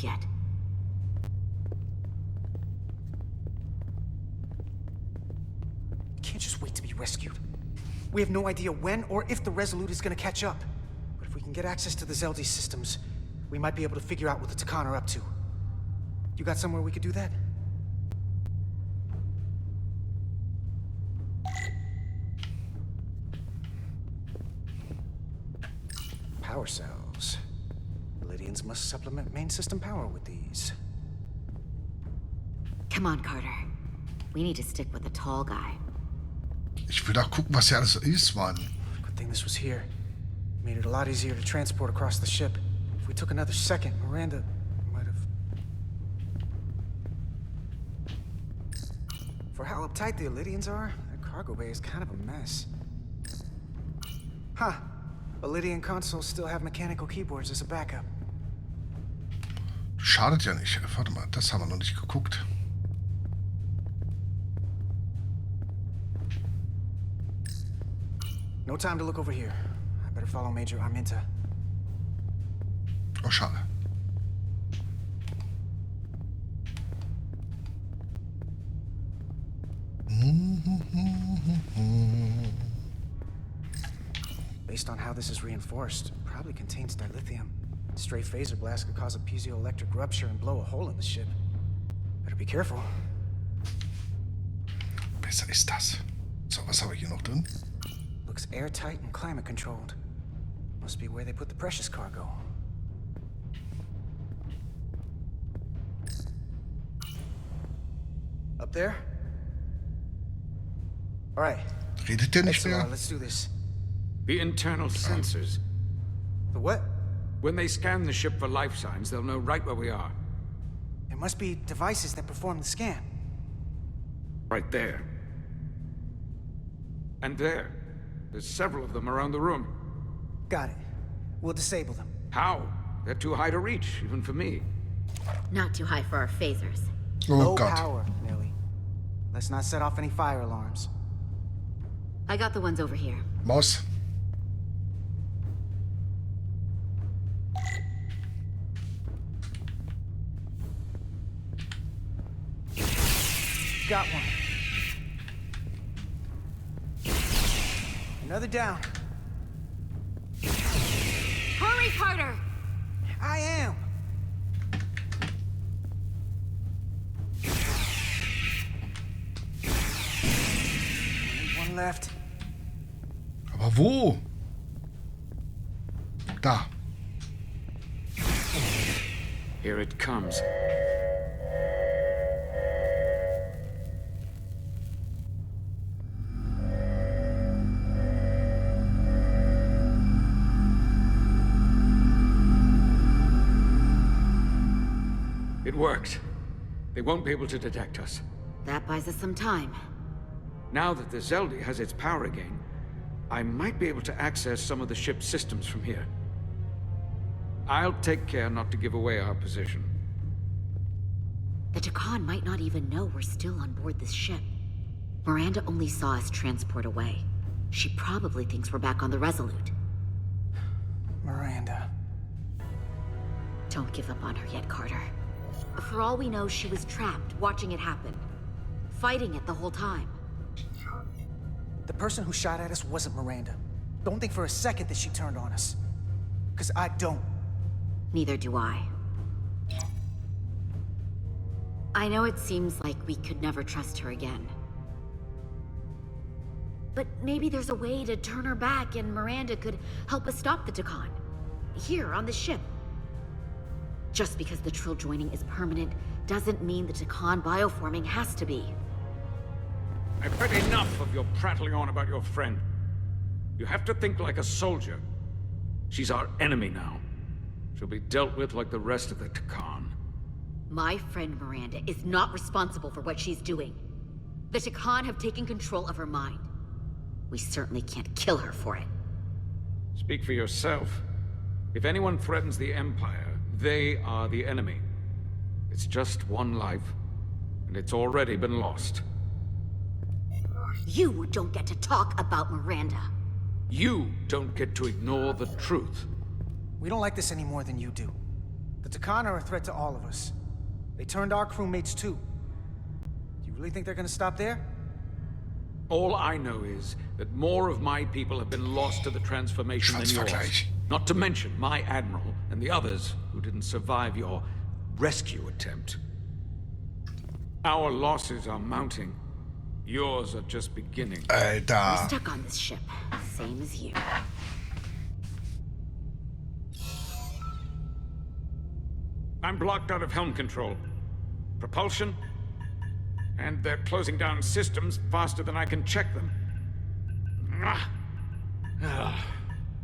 us yet. We can't just wait to be rescued. We have no idea when or if the Resolute is gonna catch up. But if we can get access to the Zeldi systems, we might be able to figure out what the Takan are up to. You got somewhere we could do that? Power cells. Lydians must supplement main system power with these. Come on, Carter. We need to stick with the tall guy. Ich will doch gucken, was hier alles so ist, Mann. Good thing this was here. Made it a lot easier to transport across the ship. If we took another second, Miranda might have... For how uptight the Lydians are, their cargo bay is kind of a mess. Huh. The Lydian consoles still have mechanical keyboards as a backup. Schadet ja nicht. Warte mal, das haben wir noch nicht geguckt. No time to look over here. I better follow Major Arminta. Oh, schade. Based on how this is reinforced, it probably contains dilithium. Stray phaser blast could cause a piezoelectric rupture and blow a hole in the ship. Better be careful. Besser ist das. So, was haben wir hier noch drin? Looks airtight and climate controlled. Must be where they put the precious cargo. Up there? All right. Redet der nicht mehr? Let's do this. The internal sensors. The what? When they scan the ship for life signs, they'll know right where we are. There must be devices that perform the scan. Right there. And there. There's several of them around the room. Got it. We'll disable them. How? They're too high to reach, even for me. Not too high for our phasers. Oh Low Gott. power, Millie. Let's not set off any fire alarms. I got the ones over here. Maus. Got one. Another down. Hurry, Carter! I am. Only one left. Aber wo? Da. Here it comes. It worked. They won't be able to detect us. That buys us some time. Now that the Zeldi has its power again, I might be able to access some of the ship's systems from here. I'll take care not to give away our position. The Takan might not even know we're still on board this ship. Miranda only saw us transport away. She probably thinks we're back on the Resolute. Miranda. Don't give up on her yet, Carter. For all we know, she was trapped, watching it happen. Fighting it the whole time. The person who shot at us wasn't Miranda. Don't think for a second that she turned on us. 'Cause I don't. Neither do I. I know it seems like we could never trust her again. But maybe there's a way to turn her back and Miranda could help us stop the Takan. Here, on the ship. Just because the Trill joining is permanent doesn't mean the Takan bioforming has to be. I've heard enough of your prattling on about your friend. You have to think like a soldier. She's our enemy now. She'll be dealt with like the rest of the Takan. My friend Miranda is not responsible for what she's doing. The Takan have taken control of her mind. We certainly can't kill her for it. Speak for yourself. If anyone threatens the Empire, they are the enemy. It's just one life, and it's already been lost. You don't get to talk about Miranda. You don't get to ignore the truth. We don't like this any more than you do. The Takana are a threat to all of us. They turned our crewmates too. Do you really think they're gonna stop there? All I know is that more of my people have been lost to the transformation than yours. Schwanzvergleich. Not to mention my admiral and the others who didn't survive your rescue attempt. Our losses are mounting. Yours are just beginning. I'm Alter. stuck on this ship, same as you. I'm blocked out of helm control. Propulsion? And they're closing down systems faster than I can check them.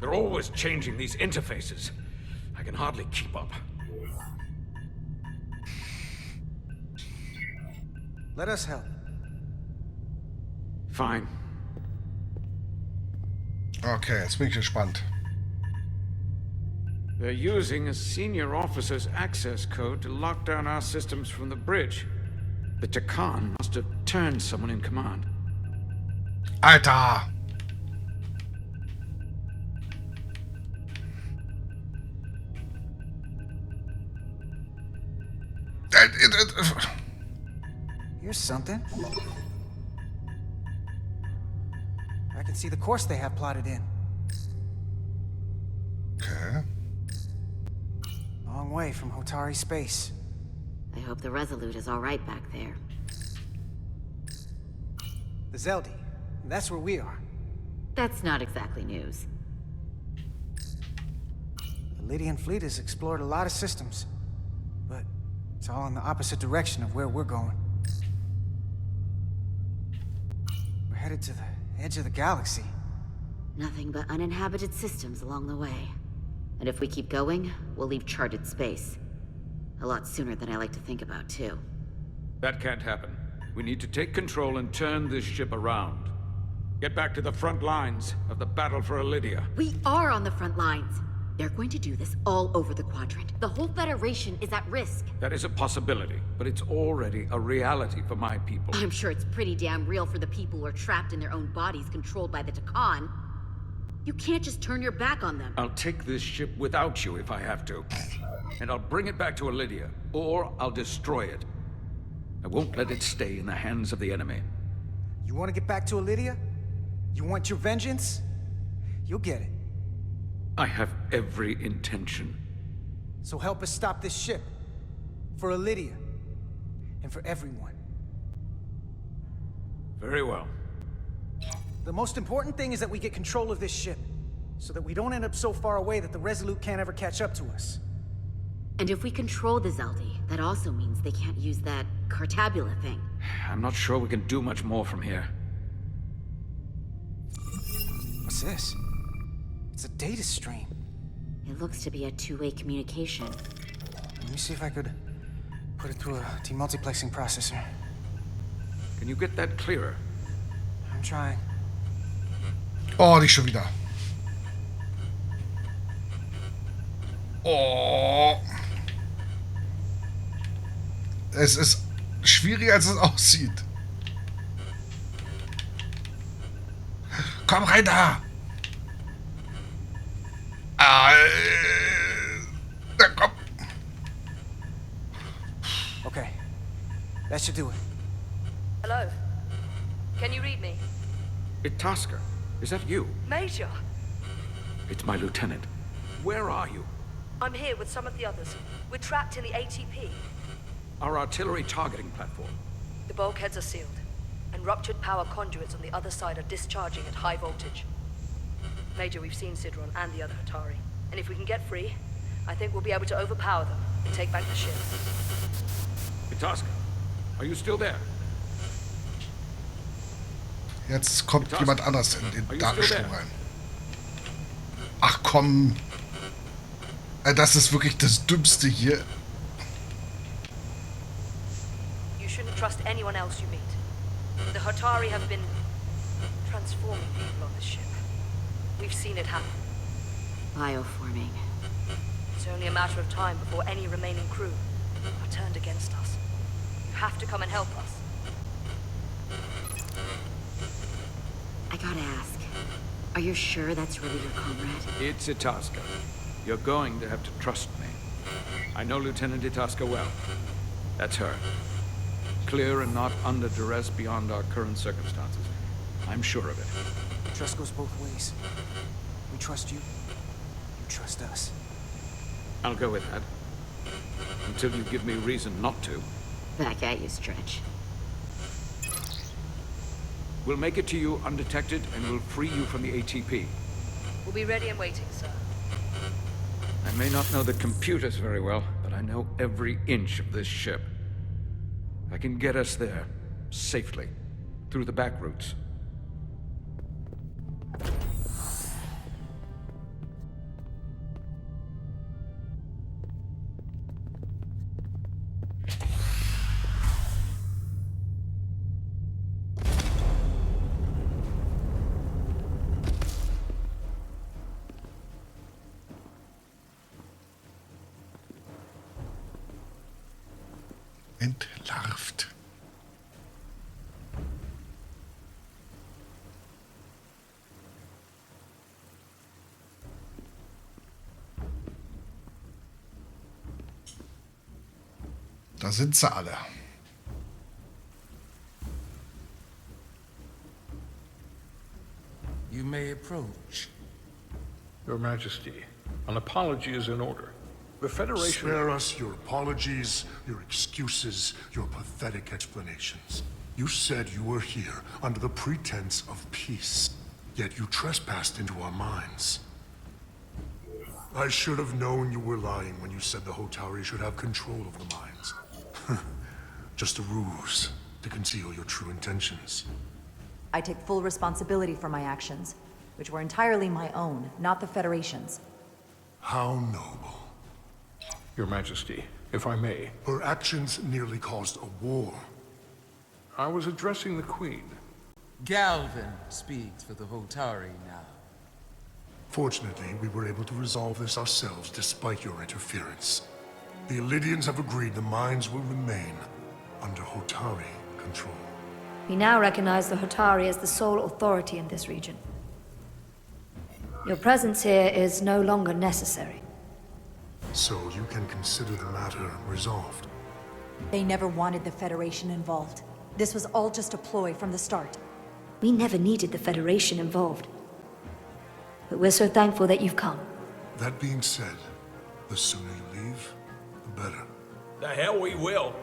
They're always changing these interfaces. I can hardly keep up. Let us help. Fine. Okay, jetzt bin ich gespannt. They're using a senior officer's access code to lock down our systems from the bridge. The Takan must have turned someone in command. Alter! Here's something. I can see the course they have plotted in. Okay. Long way from Hotari space. I hope the Resolute is all right back there. The Zeldi. That's where we are. That's not exactly news. The Lydian fleet has explored a lot of systems, but it's all in the opposite direction of where we're going. We're headed to the edge of the galaxy. Nothing but uninhabited systems along the way. And if we keep going, we'll leave charted space. A lot sooner than I like to think about, too. That can't happen. We need to take control and turn this ship around. Get back to the front lines of the battle for Elydia. We are on the front lines. They're going to do this all over the quadrant. The whole Federation is at risk. That is a possibility, but it's already a reality for my people. I'm sure it's pretty damn real for the people who are trapped in their own bodies controlled by the Takan. You can't just turn your back on them. I'll take this ship without you if I have to. And I'll bring it back to Elydia, or I'll destroy it. I won't let it stay in the hands of the enemy. You want to get back to Elydia? You want your vengeance? You'll get it. I have every intention. So help us stop this ship. For Elydia. And for everyone. Very well. The most important thing is that we get control of this ship. So that we don't end up so far away that the Resolute can't ever catch up to us. And if we control the Zeldi, that also means they can't use that Cartabula thing. I'm not sure we can do much more from here. What's this? It's a data stream. It looks to be a two-way communication. Let me see if I could put it through a demultiplexing processor. Can you get that clearer? I'm trying. Oh, nicht schon wieder. Oh. Es ist schwieriger, als es aussieht. Komm rein da! Na komm! Okay. That should do it. Hello? Can you read me? Itasca, is that you? Major! It's my lieutenant. Where are you? I'm here with some of the others. We're trapped in the ATP. Our artillery targeting platform. The bulkheads are sealed, and ruptured power conduits on the other side are discharging at high voltage. Major, we've seen Sidron and the other Hatari, and if we can get free, I think we'll be able to overpower them and take back the ship. Itasca, are you still there? Jetzt kommt Itasca, jemand anders in are den you still Datenstrom there? rein. Ach komm. Das ist wirklich das Dümmste hier. You shouldn't trust anyone else you meet. The Hatari have been transforming people on this ship. We've seen it happen. Bioforming. It's only a matter of time before any remaining crew are turned against us. You have to come and help us. I gotta ask, are you sure that's really your comrade? It's Itasca. You're going to have to trust me. I know Lieutenant Itasca well. That's her. Clear and not under duress beyond our current circumstances. I'm sure of it. Trust goes both ways. We trust you. You trust us. I'll go with that. Until you give me reason not to. Back at you, Stretch. We'll make it to you undetected, and we'll free you from the ATP. We'll be ready and waiting, sir. I may not know the computers very well, but I know every inch of this ship. I can get us there, safely, through the back routes. Entlarvt. Da sind sie alle. You may approach. Your Majesty, an apology is in order. The Federation... Spare us your apologies, your excuses, your pathetic explanations. You said you were here under the pretense of peace, yet you trespassed into our minds. I should have known you were lying when you said the Hotari should have control of the mines. Just a ruse to conceal your true intentions. I take full responsibility for my actions, which were entirely my own, not the Federation's. How noble. Your Majesty, if I may. Her actions nearly caused a war. I was addressing the Queen. Galvin speaks for the Hotari now. Fortunately, we were able to resolve this ourselves despite your interference. The Illidians have agreed the mines will remain under Hotari control. We now recognize the Hotari as the sole authority in this region. Your presence here is no longer necessary. So you can consider the matter resolved. They never wanted the Federation involved. This was all just a ploy from the start. We never needed the Federation involved. But we're so thankful that you've come. That being said, the sooner you leave, the better. The hell we will.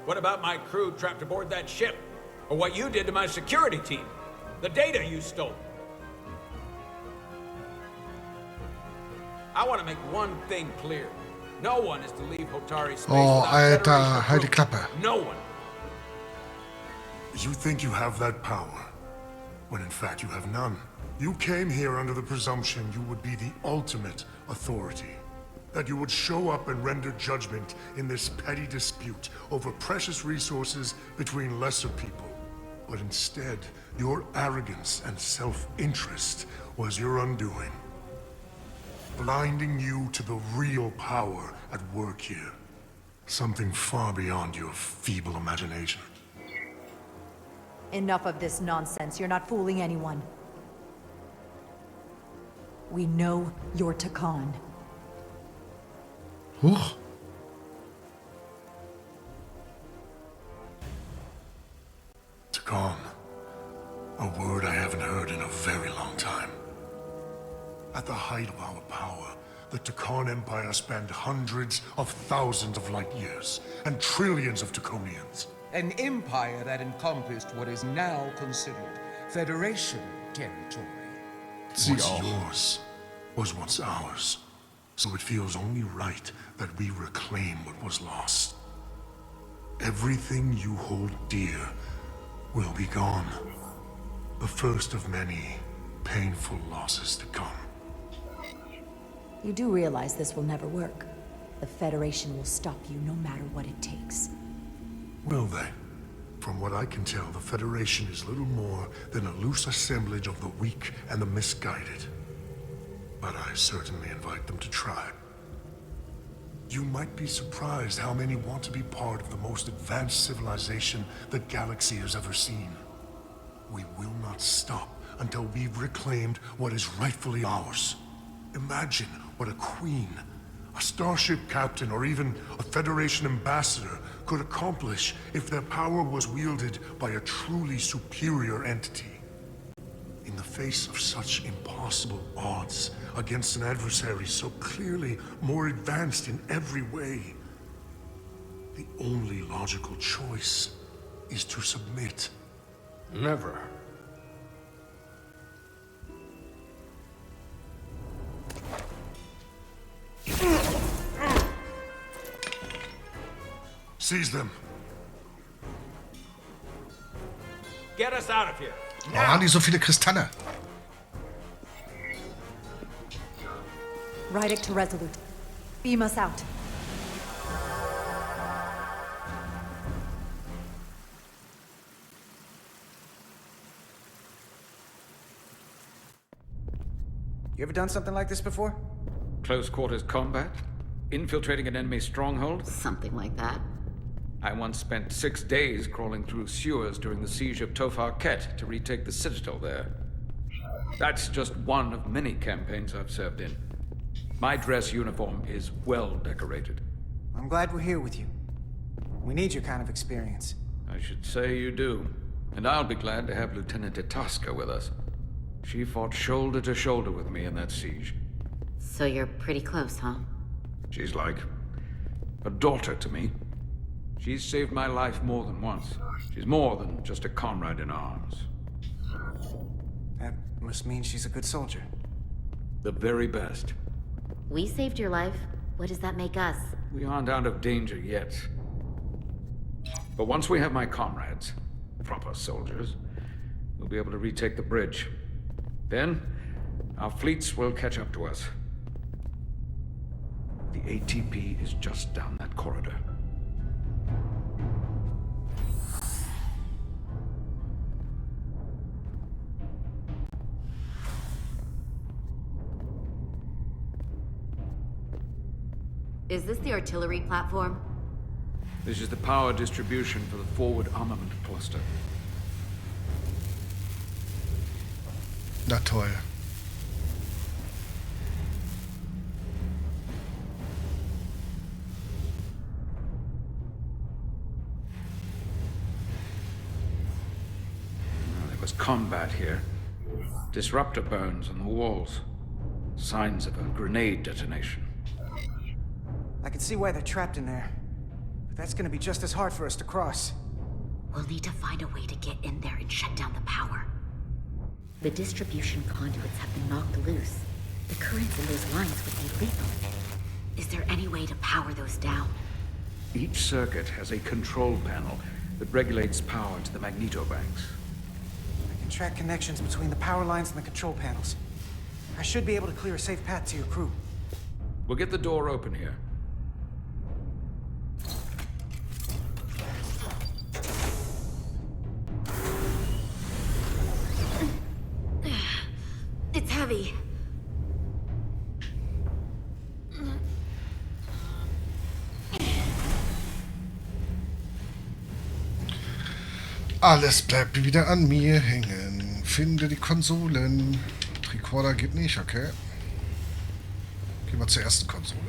What about my crew trapped aboard that ship? Or what you did to my security team? The data you stole? I want to make one thing clear. No one is to leave Hotari space Oh, without Alter, Federation halt die approval. Klappe. No one. You think you have that power, when in fact you have none. You came here under the presumption you would be the ultimate authority. That you would show up and render judgment in this petty dispute over precious resources between lesser people. But instead, your arrogance and self-interest was your undoing. Blinding you to the real power at work here. Something far beyond your feeble imagination. Enough of this nonsense. You're not fooling anyone. We know you're Takan. Huch. Takan. A word I haven't heard in a very long time. At the height of our power, the Takan Empire spanned hundreds of thousands of light years, and trillions of Taconians. An empire that encompassed what is now considered Federation territory. What's yours was once ours, so it feels only right that we reclaim what was lost. Everything you hold dear will be gone. The first of many painful losses to come. You do realize this will never work. The Federation will stop you no matter what it takes. Will they? From what I can tell, the Federation is little more than a loose assemblage of the weak and the misguided. But I certainly invite them to try. You might be surprised how many want to be part of the most advanced civilization the galaxy has ever seen. We will not stop until we've reclaimed what is rightfully ours. Imagine what a queen, a starship captain or even a Federation ambassador could accomplish if their power was wielded by a truly superior entity. In the face of such impossible odds against an adversary so clearly more advanced in every way, the only logical choice is to submit. Never. Seize them. Get us out of here. Oh, haben die so viele Kristalle? Ride it to Resolute. Beam us out. You ever done something like this before? Close quarters combat? Infiltrating an enemy stronghold? Something like that. I once spent 6 days crawling through sewers during the siege of Tofar Ket to retake the citadel there. That's just one of many campaigns I've served in. My dress uniform is well decorated. I'm glad we're here with you. We need your kind of experience. I should say you do. And I'll be glad to have Lieutenant Itasca with us. She fought shoulder to shoulder with me in that siege. So you're pretty close, huh? She's like a daughter to me. She's saved my life more than once. She's more than just a comrade in arms. That must mean she's a good soldier. The very best. We saved your life. What does that make us? We aren't out of danger yet. But once we have my comrades, proper soldiers, we'll be able to retake the bridge. Then, our fleets will catch up to us. The ATP is just down that corridor. Is this the artillery platform? This is the power distribution for the forward armament cluster. Na toll. There was combat here. Disruptor burns on the walls. Signs of a grenade detonation. I can see why they're trapped in there. But that's gonna be just as hard for us to cross. We'll need to find a way to get in there and shut down the power. The distribution conduits have been knocked loose. The currents in those lines would be lethal. Is there any way to power those down? Each circuit has a control panel that regulates power to the magnetobanks. I can track connections between the power lines and the control panels. I should be able to clear a safe path to your crew. We'll get the door open here. It's heavy. Alles bleibt wieder an mir hängen. Finde die Konsolen. Tricorder geht nicht, okay. Gehen wir zur ersten Konsole.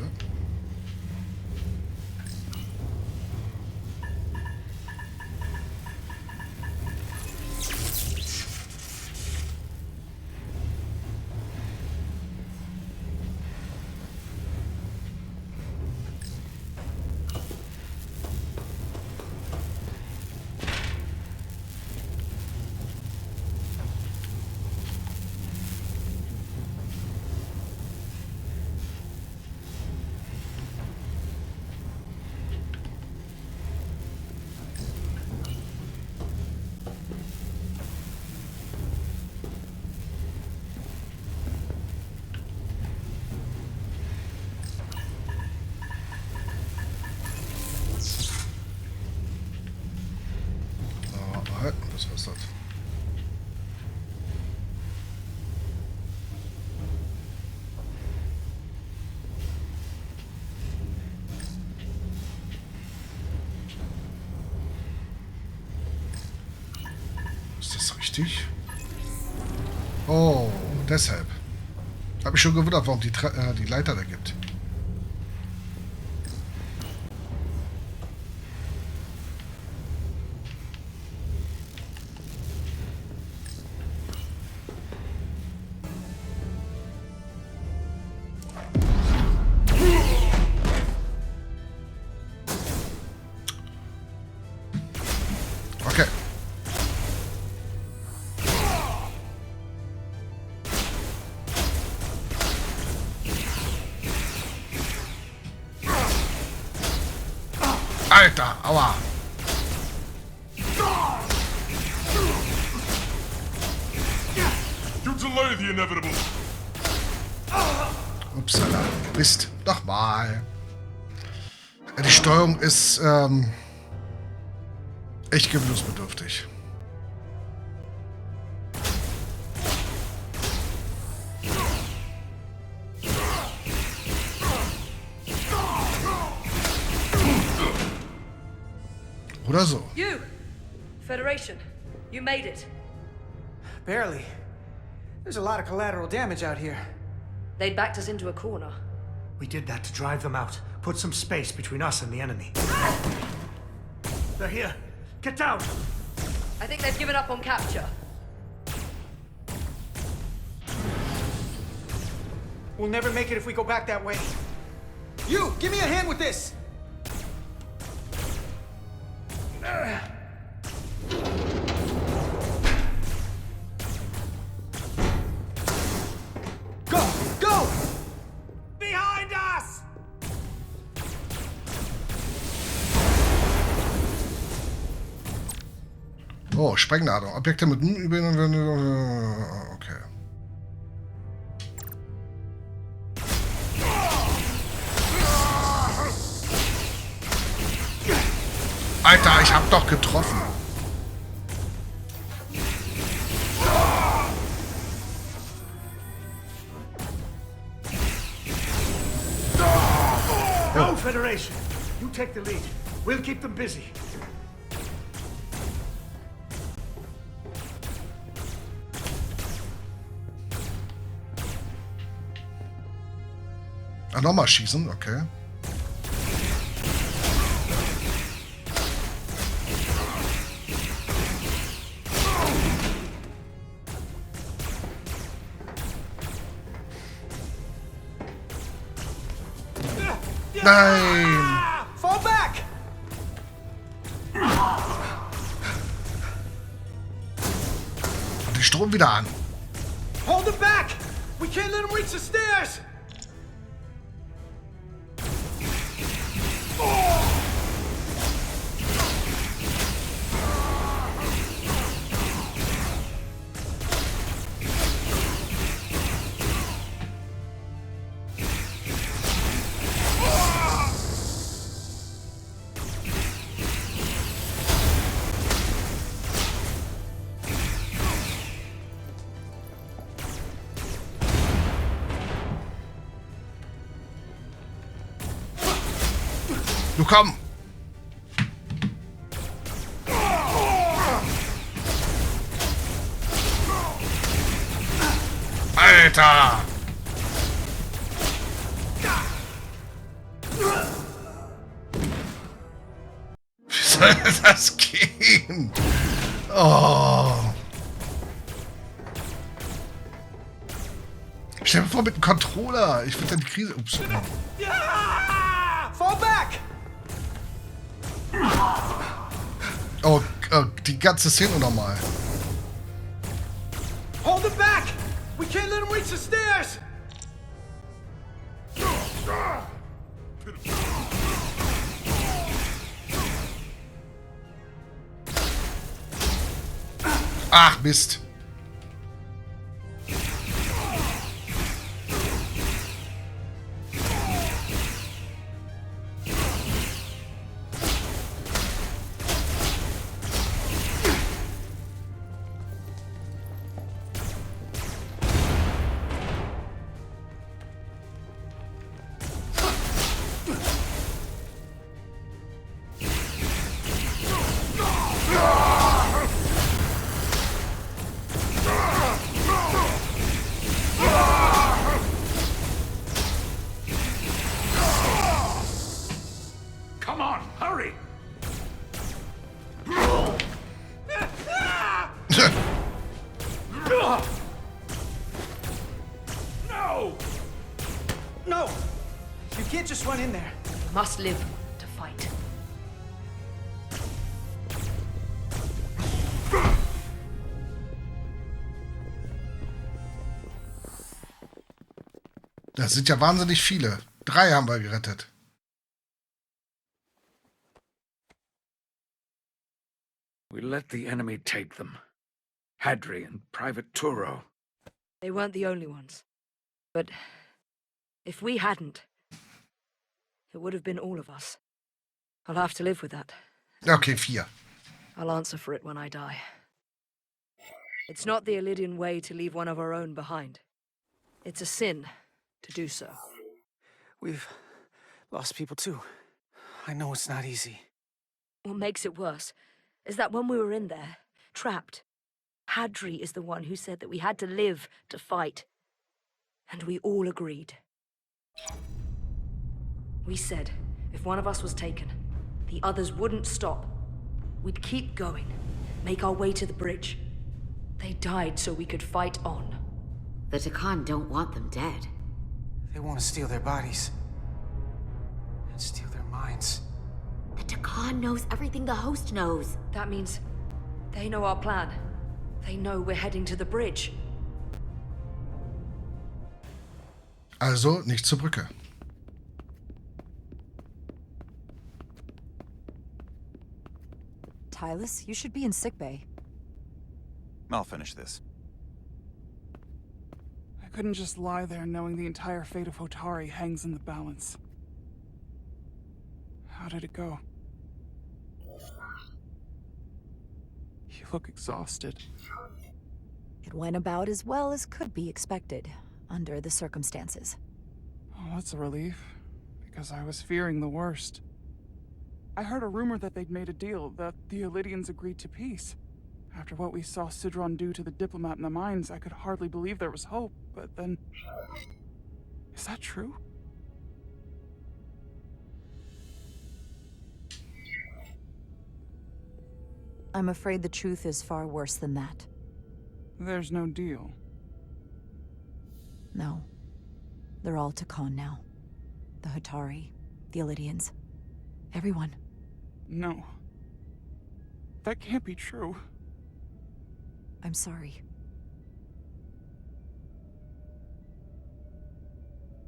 Das war's das. Ist das richtig? Oh, deshalb. Habe ich schon gewundert, warum die Leiter da gibt. Alter, aua. You delay the inevitable. Upsala. Mist. Nochmal. Die Steuerung ist echt gewöhnungsbedürftig. Oder so. You! Federation, you made it. Barely. There's a lot of collateral damage out here. They'd backed us into a corner. We did that to drive them out. Put some space between us and the enemy. They're here. Get down! I think they've given up on capture. We'll never make it if we go back that way. You! Give me a hand with this! Go! Go! Behind us! Oh, Sprengladung. Objekte mit okay. Alter, ich hab doch getroffen. Go, Federation! You take the lead. We'll keep them busy. Ah, nochmal schießen, okay. Nein! Fall back! Und die Strom wieder an. Hold them back! We can't let them reach the stairs! Du komm! Alter! Wie soll das gehen? Oh! Stell dir vor mit dem Controller. Ich will dann die Krise. Ups. Fall back! Oh, die ganze Szene nochmal. Hold them back! We can't let them reach the stairs! Ach, Mist. Come on, hurry! No! No! You can't just run in there. Must live to fight. Das sind ja wahnsinnig viele. 3 haben wir gerettet. We let the enemy take them. Hadri and Private Turo. They weren't the only ones. But if we hadn't, it would have been all of us. I'll have to live with that. Okay, 4. I'll answer for it when I die. It's not the Illidian way to leave one of our own behind. It's a sin to do so. We've lost people too. I know it's not easy. What makes it worse is that when we were in there, trapped, Hadri is the one who said that we had to live to fight. And we all agreed. We said if one of us was taken, the others wouldn't stop. We'd keep going, make our way to the bridge. They died so we could fight on. The Takan don't want them dead. They want to steal their bodies. And steal their minds. The Takan knows everything the host knows. That means they know our plan. They know we're heading to the bridge. Also nicht zur Brücke. Tylus, you should be in sickbay. I'll finish this. I couldn't just lie there knowing the entire fate of Hotari hangs in the balance. How did it go? You look exhausted. It went about as well as could be expected, under the circumstances. Oh, that's a relief, because I was fearing the worst. I heard a rumor that they'd made a deal, that the Illidians agreed to peace. After what we saw Sidron do to the diplomat in the mines, I could hardly believe there was hope, but then... Is that true? I'm afraid the truth is far worse than that. There's no deal. No. They're all Takan now. The Hotari, the Illidians, everyone. No. That can't be true. I'm sorry.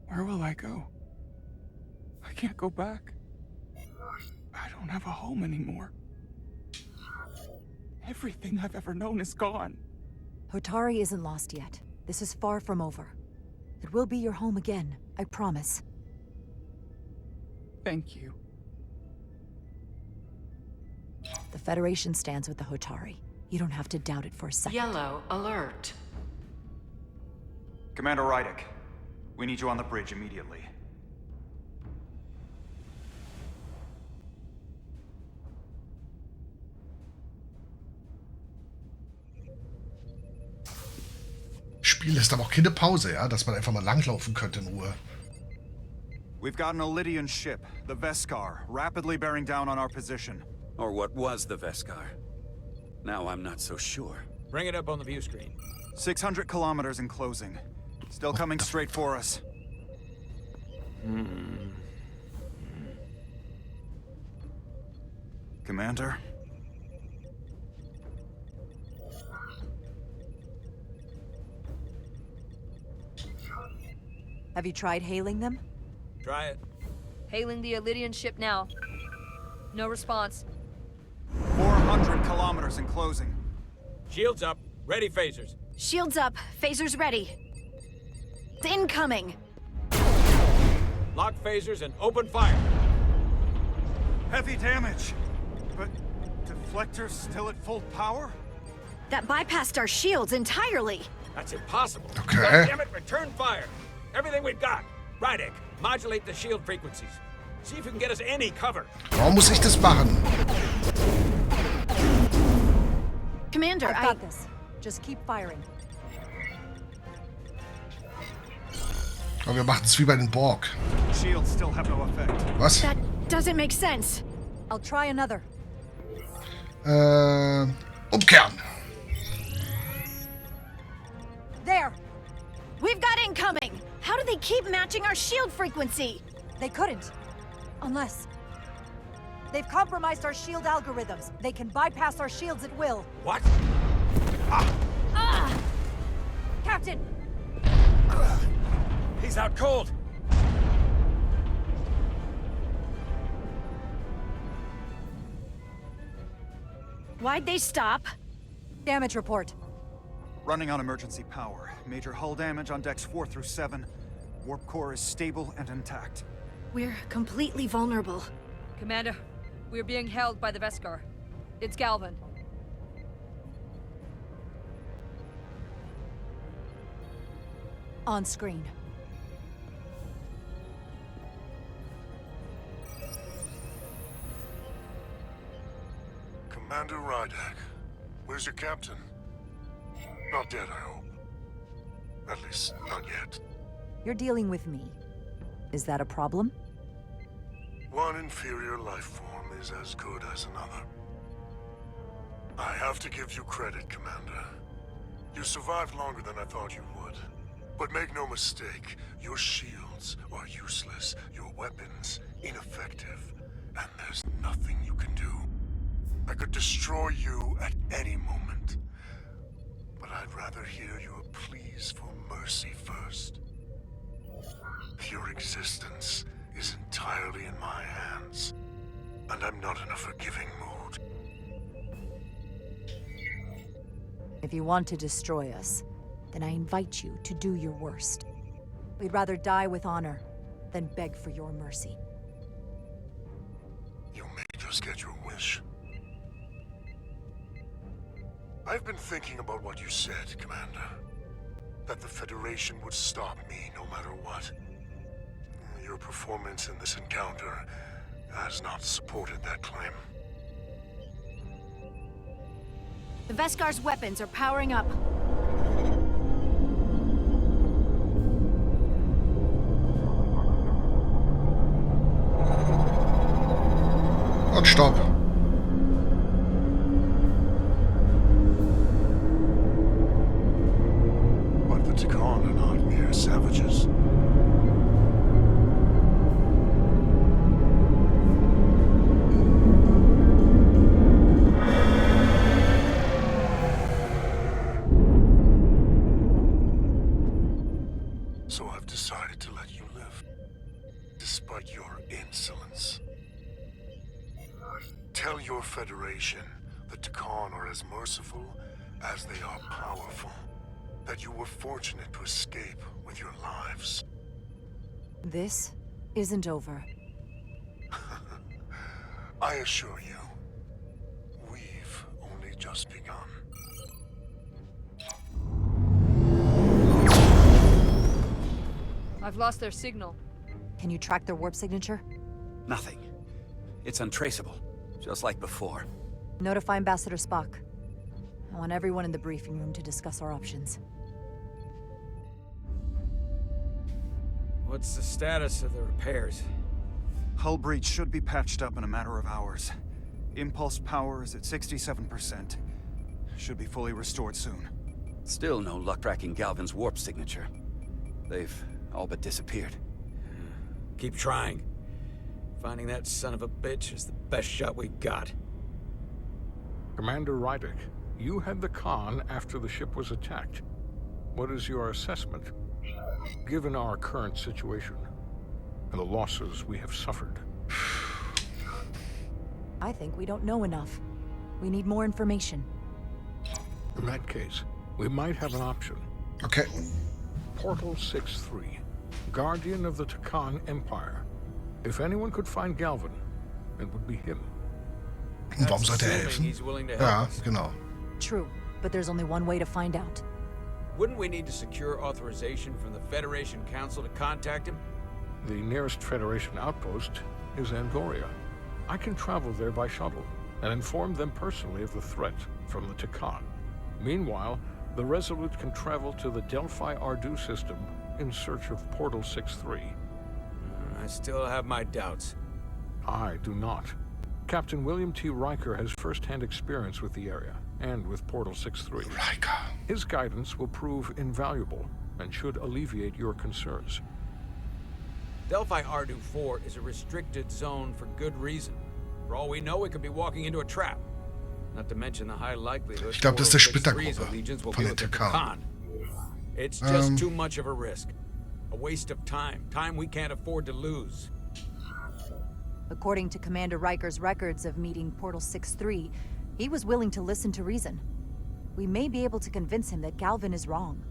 Where will I go? I can't go back. I don't have a home anymore. Everything I've ever known is gone. Hotari isn't lost yet. This is far from over. It will be your home again, I promise. Thank you. The Federation stands with the Hotari. You don't have to doubt it for a second. Yellow alert. Commander Rydick, we need you on the bridge immediately. Spiel lässt aber auch keine Pause, ja, dass man einfach mal langlaufen könnte in Ruhe. We've got an Illidian ship, the Veskar, rapidly bearing down on our position. Or what was the Veskar? Now I'm not so sure. Bring it up on the view screen. 600 kilometers in closing. Still coming straight for us. Commander? Have you tried hailing them? Try it. Hailing the Illidian ship now. No response. 400 kilometers in closing. Shields up. Ready phasers. Shields up. Phasers ready. Incoming. Lock phasers and open fire. Heavy damage. But deflectors still at full power? That bypassed our shields entirely. That's impossible. Okay. God damn it, return fire. Everything we've got. Rydick, modulate the shield frequencies. See if you can get us any cover. Warum muss ich das machen? Commander, I've got this. Just keep firing. Aber wir machen es wie bei den Borg. Shields still have no effect. Was? That doesn't make sense. I'll try another. Umkehren. There. We've got incoming. How do they keep matching our shield frequency? They couldn't. Unless... They've compromised our shield algorithms. They can bypass our shields at will. What? Captain! He's out cold. Why'd they stop? Damage report. Running on emergency power. Major hull damage on decks 4 through 7. Warp core is stable and intact. We're completely vulnerable. Commander, we're being held by the Veskar. It's Galvin. On screen. Commander Rydak, where's your captain? Not dead, I hope. At least, not yet. You're dealing with me. Is that a problem? One inferior life form is as good as another. I have to give you credit, Commander. You survived longer than I thought you would. But make no mistake, your shields are useless, your weapons ineffective, and there's nothing you can do. I could destroy you at any moment, but I'd rather hear your pleas for mercy first. Your existence is entirely in my hands, and I'm not in a forgiving mood. If you want to destroy us, then I invite you to do your worst. We'd rather die with honor than beg for your mercy. You may just get your wish. I've been thinking about what you said, Commander. That the Federation would stop me no matter what. Your performance in this encounter has not supported that claim. The Veskar's weapons are powering up. Und stopp. But the Tikhon are not mere savages. So I've decided to let you live, despite your insolence. Tell your Federation the Tikhon are as merciful as they are powerful. That you were fortunate to escape with your lives. This isn't over. I assure you, we've only just begun. I've lost their signal. Can you track their warp signature? Nothing. It's untraceable, just like before. Notify Ambassador Spock. I want everyone in the briefing room to discuss our options. What's the status of the repairs? Hull breach should be patched up in a matter of hours. Impulse power is at 67%. Should be fully restored soon. Still no luck tracking Galvin's warp signature. They've all but disappeared. Keep trying. Finding that son of a bitch is the best shot we've got. Commander Rydak, you had the Khan after the ship was attacked. What is your assessment, given our current situation and the losses we have suffered? I think we don't know enough. We need more information. In that case, we might have an option. Okay. Portal 6-3, Guardian of the Tikhon Empire. If anyone could find Galvin, it would be him. Warum sollte er helfen? Ja, genau. True, but there's only one way to find out. Wouldn't we need to secure authorization from the Federation Council to contact him? The nearest Federation outpost is Angoria. I can travel there by shuttle and inform them personally of the threat from the Tikhon. Meanwhile, the Resolute can travel to the Delphi Ardu system in search of Portal 6-3. I still have my doubts. I do not. Captain William T. Riker has first-hand experience with the area and with Portal 6-3. Riker. His guidance will prove invaluable and should alleviate your concerns. Delphi Ardu 4 is a restricted zone for good reason. For all we know, we could be walking into a trap. Not to mention the high likelihood Ich glaube, das ist die 6-3's Splittergruppe allegiance will von be den with the Tikhon. Tikhon. It's just too much of a risk. A waste of time. Time we can't afford to lose. According to Commander Riker's records of meeting Portal 6-3, He was willing to listen to reason. We may be able to convince him that Galvin is wrong.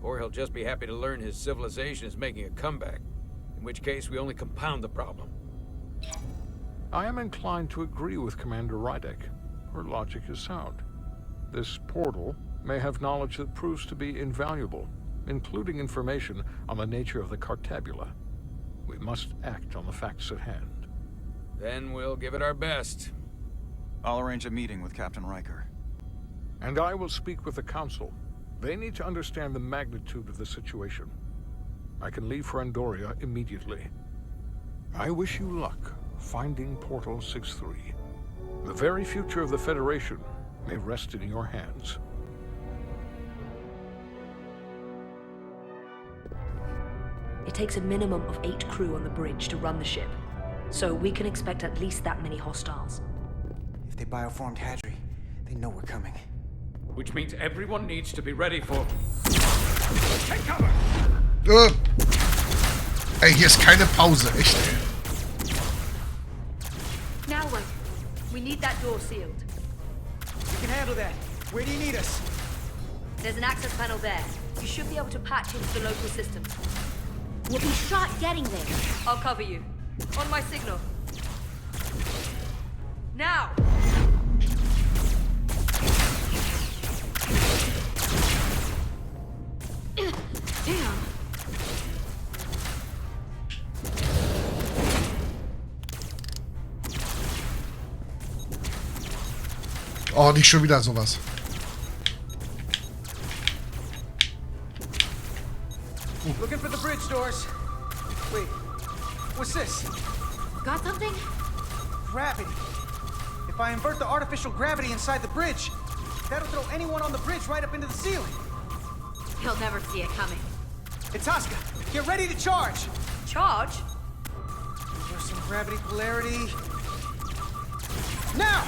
Or he'll just be happy to learn his civilization is making a comeback. In which case, we only compound the problem. I am inclined to agree with Commander Rydek. Her logic is sound. This portal may have knowledge that proves to be invaluable, including information on the nature of the Cartabula. We must act on the facts at hand. Then we'll give it our best. I'll arrange a meeting with Captain Riker. And I will speak with the Council. They need to understand the magnitude of the situation. I can leave for Andoria immediately. I wish you luck finding Portal 6-3. The very future of the Federation may rest in your hands. It takes a minimum of 8 crew on the bridge to run the ship. So we can expect at least that many hostiles. If they bioformed Hadri, they know we're coming. Which means everyone needs to be ready for... Take cover! Ey, hier ist keine Pause, echt. Now what? We need that door sealed. We can handle that. Where do you need us? There's an access panel there. You should be able to patch into the local systems. We'll be shot getting there. I'll cover you. On my signal. Now! Damn. Oh, nicht schon wieder sowas. Looking for the bridge doors. Wait, what's this? Got something? Gravity. If I invert the artificial gravity inside the bridge, that'll throw anyone on the bridge right up into the ceiling. He'll never see it coming. Itaska, get ready to charge. Charge? Reversing gravity polarity. Now!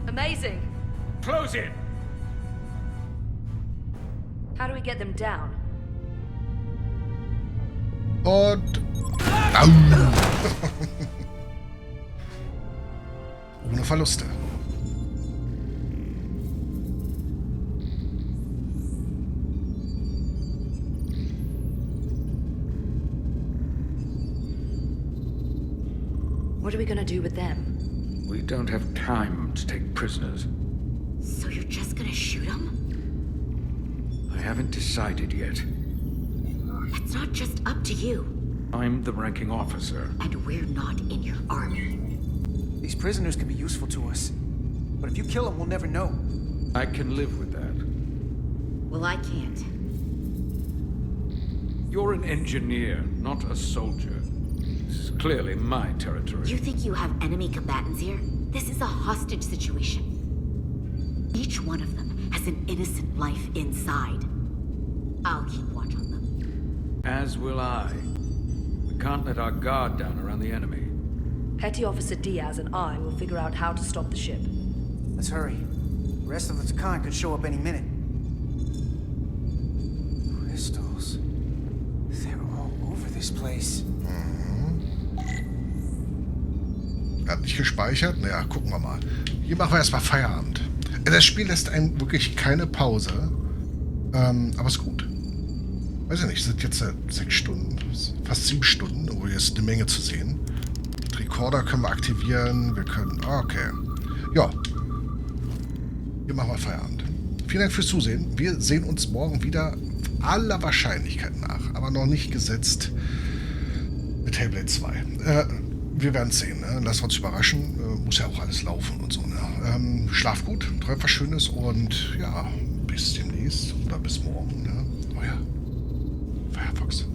Amazing. Close in! How do we get them down? Und... Au. Ohne Verluste. What are we gonna do with them? We don't have time to take prisoners. So you're just gonna shoot him? I haven't decided yet. It's not just up to you. I'm the ranking officer. And we're not in your army. These prisoners can be useful to us. But if you kill them, we'll never know. I can live with that. Well, I can't. You're an engineer, not a soldier. This is clearly my territory. You think you have enemy combatants here? This is a hostage situation. Each one of them has an innocent life inside. I'll keep watch on them. As will I. We can't let our guard down around the enemy. Petty Officer Diaz and I will figure out how to stop the ship. Let's hurry. The rest of the Takan could show up any minute. Crystals. They're all over this place. Hat nicht gespeichert? Naja, gucken wir mal. Hier machen wir erstmal Feierabend. Das Spiel lässt einen wirklich keine Pause. Aber ist gut. Weiß ich nicht, sind jetzt 6 Stunden, fast 7 Stunden, wo hier ist eine Menge zu sehen. Tricorder können wir aktivieren, wir können... Okay. Ja. Hier machen wir Feierabend. Vielen Dank fürs Zusehen. Wir sehen uns morgen wieder, aller Wahrscheinlichkeit nach, aber noch nicht gesetzt, mit Hellblade 2. Wir werden es sehen. Ne? Lassen wir uns überraschen. Muss ja auch alles laufen und so. Ne? Schlaf gut, träumt was Schönes und ja, bis demnächst oder bis morgen. Ne? Euer Firefox.